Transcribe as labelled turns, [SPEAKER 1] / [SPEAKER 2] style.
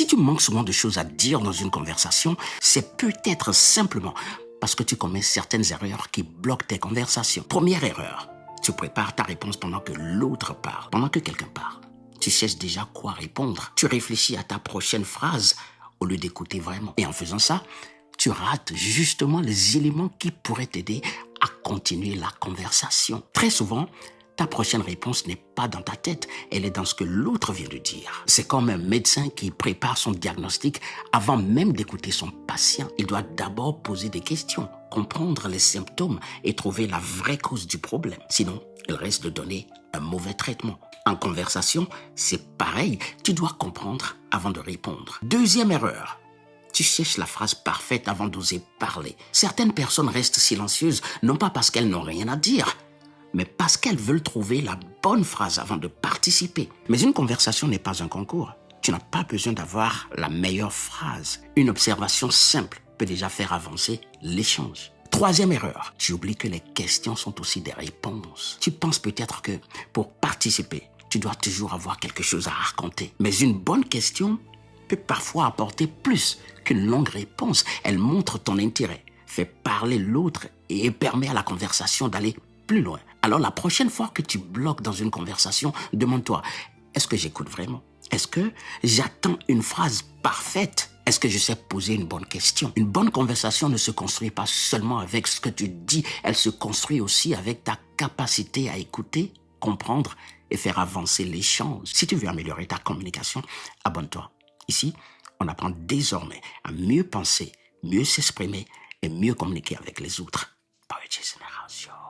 [SPEAKER 1] Si tu manques souvent de choses à dire dans une conversation, c'est peut-être simplement parce que tu commets certaines erreurs qui bloquent tes conversations. Première erreur, tu prépares ta réponse pendant que l'autre parle, pendant que quelqu'un parle. Tu cherches déjà quoi répondre. Tu réfléchis à ta prochaine phrase au lieu d'écouter vraiment. Et en faisant ça, tu rates justement les éléments qui pourraient t'aider à continuer la conversation. Très souvent, ta prochaine réponse n'est pas dans ta tête, elle est dans ce que l'autre vient de dire. C'est comme un médecin qui prépare son diagnostic avant même d'écouter son patient. Il doit d'abord poser des questions, comprendre les symptômes et trouver la vraie cause du problème. Sinon, il risque de donner un mauvais traitement. En conversation, c'est pareil, tu dois comprendre avant de répondre. Deuxième erreur. Tu cherches la phrase parfaite avant d'oser parler. Certaines personnes restent silencieuses, non pas parce qu'elles n'ont rien à dire, mais parce qu'elles veulent trouver la bonne phrase avant de participer. Mais une conversation n'est pas un concours. Tu n'as pas besoin d'avoir la meilleure phrase. Une observation simple peut déjà faire avancer l'échange. Troisième erreur, tu oublies que les questions sont aussi des réponses. Tu penses peut-être que pour participer, tu dois toujours avoir quelque chose à raconter. Mais une bonne question peut parfois apporter plus qu'une longue réponse. Elle montre ton intérêt, fait parler l'autre et permet à la conversation d'aller plus loin. Alors la prochaine fois que tu bloques dans une conversation, demande-toi, est-ce que j'écoute vraiment? Est-ce que j'attends une phrase parfaite? Est-ce que je sais poser une bonne question? Une bonne conversation ne se construit pas seulement avec ce que tu dis, elle se construit aussi avec ta capacité à écouter, comprendre et faire avancer l'échange. Si tu veux améliorer ta communication, abonne-toi. Ici, on apprend désormais à mieux penser, mieux s'exprimer et mieux communiquer avec les autres. Power Génération.